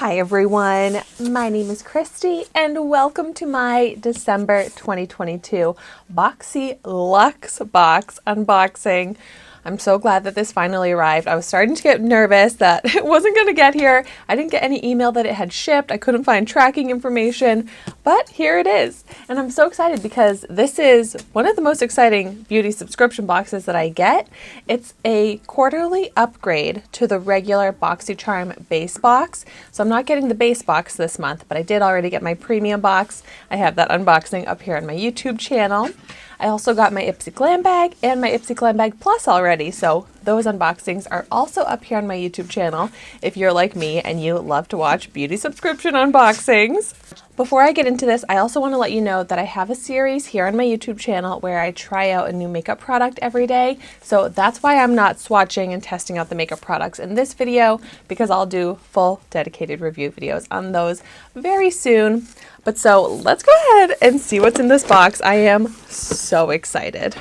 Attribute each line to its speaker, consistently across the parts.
Speaker 1: Hi everyone, my name is Christy and welcome to my December 2022 Boxyluxe box unboxing. I'm so glad that this finally arrived. I was starting to get nervous that it wasn't going to get here. I didn't get any email that it had shipped. I couldn't find tracking information, but here it is. And I'm so excited because this is one of the most exciting beauty subscription boxes that I get. It's a quarterly upgrade to the regular Boxycharm base box. So I'm not getting the base box this month, but I did already get my premium box. I have that unboxing up here on my YouTube channel. I also got my Ipsy Glam Bag and my Ipsy Glam Bag Plus already, so those unboxings are also up here on my YouTube channel if you're like me and you love to watch beauty subscription unboxings. Before I get into this, I also want to let you know that I have a series here on my YouTube channel where I try out a new makeup product every day, so that's why I'm not swatching and testing out the makeup products in this video, because I'll do full dedicated review videos on those very soon. But so let's go ahead and see what's in this box. I am so excited.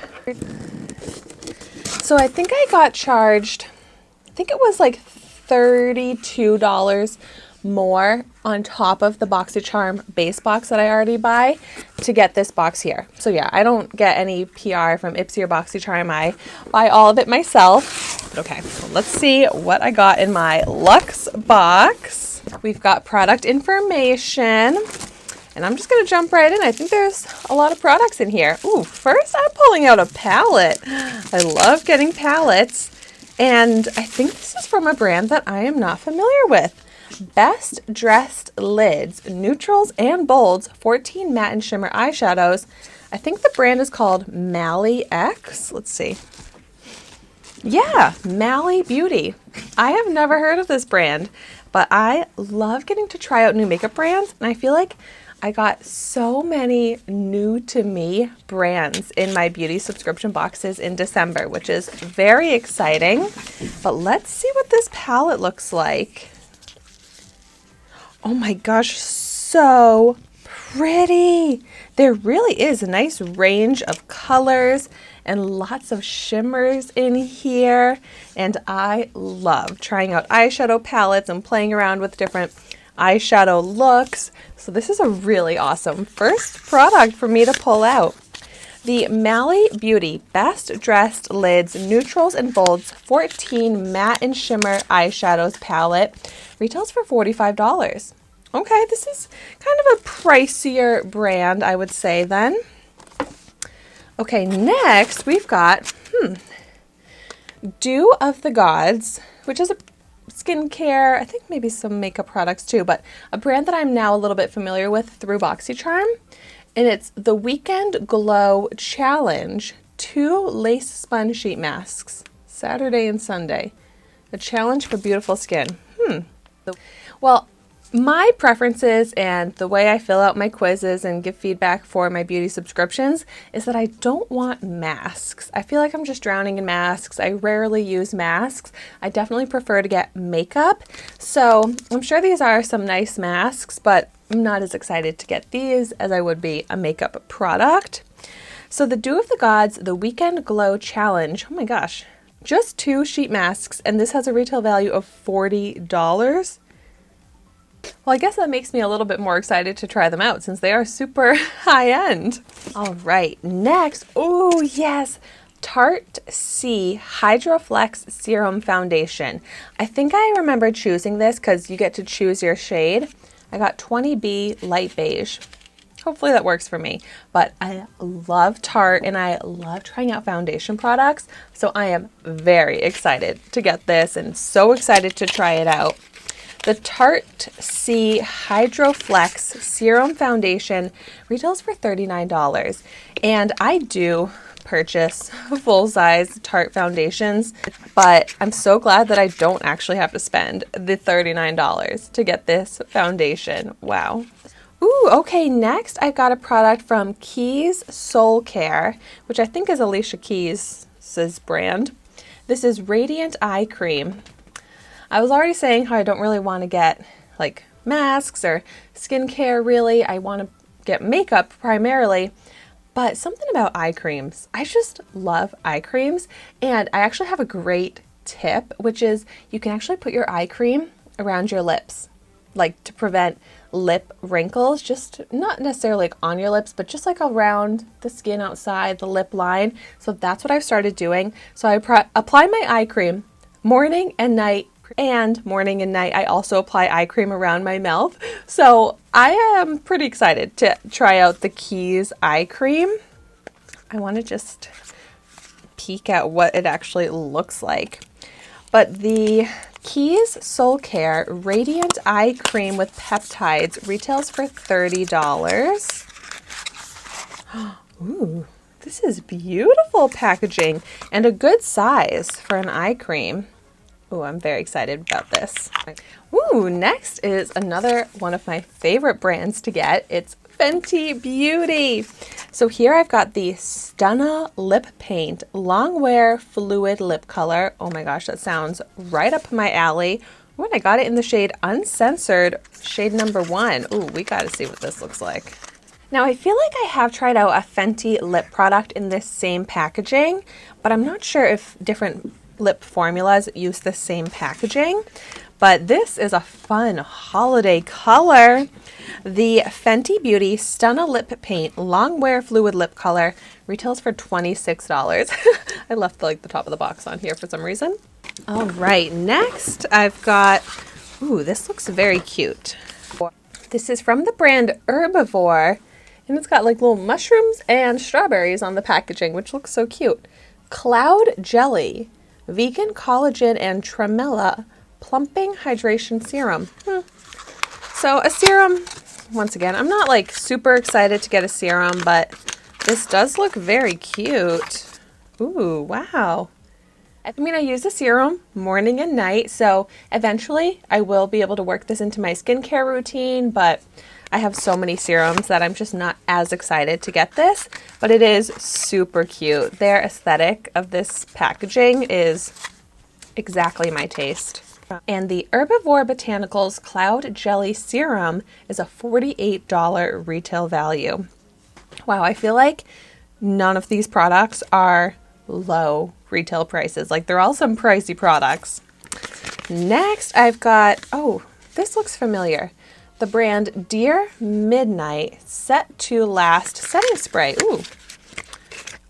Speaker 1: So I think I got charged, I think it was like $32 more on top of the Boxycharm base box that I already buy to get this box here. So yeah, I don't get any PR from Ipsy or Boxycharm. I buy all of it myself. Okay, well, let's see what I got in my Luxe box. We've got product information. And I'm just going to jump right in. I think there's a lot of products in here. Ooh, first I'm pulling out a palette. I love getting palettes. And I think this is from a brand that I am not familiar with. Best Dressed Lids, Neutrals and Bolds, 14 Matte and Shimmer Eyeshadows. I think the brand is called Mally X. Let's see. Yeah, Mally Beauty. I have never heard of this brand, but I love getting to try out new makeup brands. And I feel like I got so many new to me brands in my beauty subscription boxes in December, which is very exciting. But let's see what this palette looks like. Oh my gosh, so pretty. There really is a nice range of colors and lots of shimmers in here. And I love trying out eyeshadow palettes and playing around with different eyeshadow looks. So this is a really awesome first product for me to pull out. The Mally Beauty Best Dressed Lids Neutrals and Bolds 14 Matte and Shimmer Eyeshadows Palette retails for $45. Okay, this is kind of a pricier brand, I would say then. Okay, next we've got Dew of the Gods, which is a skincare, I think maybe some makeup products too, but a brand that I'm now a little bit familiar with through Boxycharm. And it's the Weekend Glow Challenge 2 Lace Spun Sheet Masks, Saturday and Sunday. A challenge for beautiful skin. Well, my preferences and the way I fill out my quizzes and give feedback for my beauty subscriptions is that I don't want masks. I feel like I'm just drowning in masks. I rarely use masks. I definitely prefer to get makeup. So I'm sure these are some nice masks, but I'm not as excited to get these as I would be a makeup product. So the Dew of the Gods, the Weekend Glow Challenge. Oh my gosh, just 2 sheet masks, and this has a retail value of $40. Well, I guess that makes me a little bit more excited to try them out since they are super high-end. All right, next, oh yes, Tarte Hydroflex Serum Foundation. I think I remember choosing this because you get to choose your shade. I got 20B Light Beige. Hopefully that works for me. But I love Tarte and I love trying out foundation products. So I am very excited to get this and so excited to try it out. The Tarte Hydroflex Serum Foundation retails for $39. And I do purchase full-size Tarte foundations, but I'm so glad that I don't actually have to spend the $39 to get this foundation. Wow. Ooh, okay, next I got a product from Keys Soul Care, which I think is Alicia Keys' brand. This is Radiant Eye Cream. I was already saying how I don't really want to get like masks or skincare really. I want to get makeup primarily, but something about eye creams. I just love eye creams, and I actually have a great tip, which is you can actually put your eye cream around your lips. like to prevent lip wrinkles, just not necessarily like on your lips, but just like around the skin outside the lip line. So that's what I've started doing. So I apply my eye cream morning and night, and morning and night I also apply eye cream around my mouth. So I am pretty excited to try out the Keys eye cream. I want to just peek at what it actually looks like. But the Keys Soul Care Radiant Eye Cream with Peptides retails for $30. Ooh, this is beautiful packaging and a good size for an eye cream. Ooh, I'm very excited about this. Ooh, next is another one of my favorite brands to get. It's Fenty Beauty. So here I've got the Stunna Lip Paint Long Wear Fluid Lip Color. Oh my gosh, that sounds right up my alley. Ooh, and I got it in the shade Uncensored, shade number 1. Ooh, we gotta see what this looks like. Now I feel like I have tried out a Fenty lip product in this same packaging, but I'm not sure if different lip formulas use the same packaging. But this is a fun holiday color. The Fenty Beauty Stunna Lip Paint Long Wear Fluid Lip Color retails for $26. I left the top of the box on here for some reason. All right, next I've got, ooh, this looks very cute. This is from the brand Herbivore, and it's got like little mushrooms and strawberries on the packaging, which looks so cute. Cloud Jelly, Vegan Collagen and Tremella Plumping Hydration Serum. So a serum, once again, I'm not like super excited to get a serum, but this does look very cute. Ooh, wow. I mean, I use a serum morning and night, so eventually I will be able to work this into my skincare routine, but I have so many serums that I'm just not as excited to get this, but it is super cute. Their aesthetic of this packaging is exactly my taste. And the Herbivore Botanicals Cloud Jelly Serum is a $48 retail value. Wow, I feel like none of these products are low retail prices. Like, they're all some pricey products. Next, I've got, oh, this looks familiar. The brand Dear Midnight Set to Last Setting Spray. Ooh,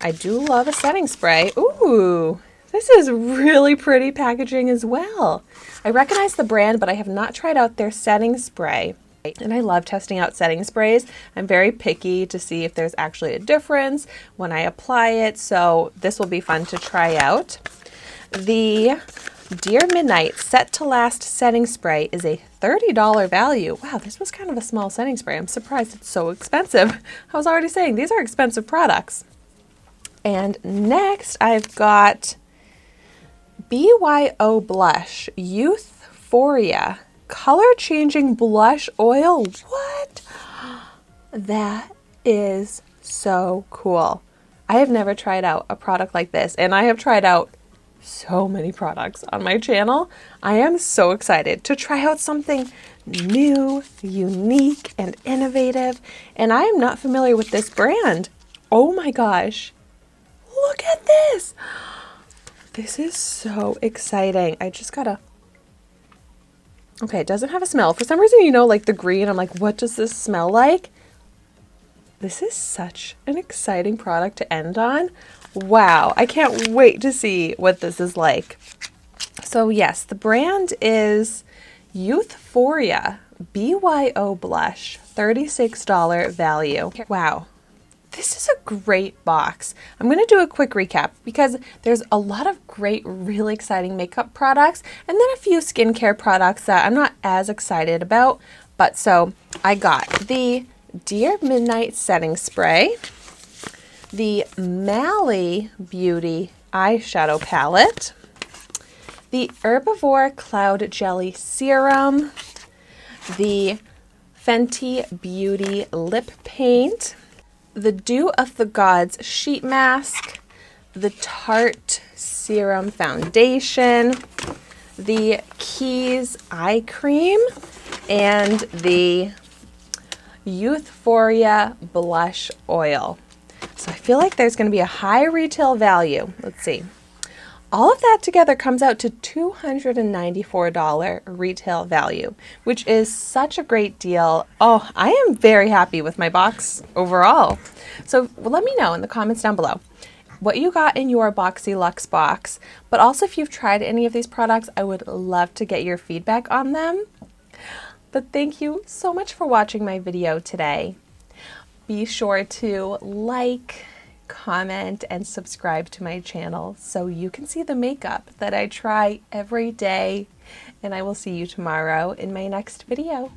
Speaker 1: I do love a setting spray. Ooh, this is really pretty packaging as well. I recognize the brand, but I have not tried out their setting spray. And I love testing out setting sprays. I'm very picky to see if there's actually a difference when I apply it, so this will be fun to try out. The Dear Midnight Set to Last Setting Spray is a $30 value. Wow, this was kind of a small setting spray. I'm surprised it's so expensive. I was already saying these are expensive products. And next I've got BYO Blush Euphoria Color Changing Blush Oil. What? That is so cool. I have never tried out a product like this, and I have tried out so many products on my channel. I am so excited to try out something new, unique, and innovative, and I am not familiar with this brand. Oh my gosh. Look at this. This is so exciting. I just gotta... Okay, it doesn't have a smell. For some reason, you know, like the green, I'm like, what does this smell like? This is such an exciting product to end on. Wow, I can't wait to see what this is like. So yes, the brand is Euphoria BYO Blush, $36 value. Wow. This is a great box. I'm going to do a quick recap because there's a lot of great, really exciting makeup products and then a few skincare products that I'm not as excited about. But so I got the Dear Midnight Setting Spray, the Mally Beauty Eyeshadow Palette, the Herbivore Cloud Jelly Serum, the Fenty Beauty Lip Paint, the Dew of the Gods Sheet Mask, the Tarte Serum Foundation, the Keys Eye Cream, and the Euphoria Blush Oil. So I feel like there's going to be a high retail value. Let's see. All of that together comes out to $294 retail value, which is such a great deal. Oh, I am very happy with my box overall. So let me know in the comments down below what you got in your Boxyluxe box, but also if you've tried any of these products, I would love to get your feedback on them. But thank you so much for watching my video today. Be sure to like, comment, and subscribe to my channel so you can see the makeup that I try every day. And I will see you tomorrow in my next video.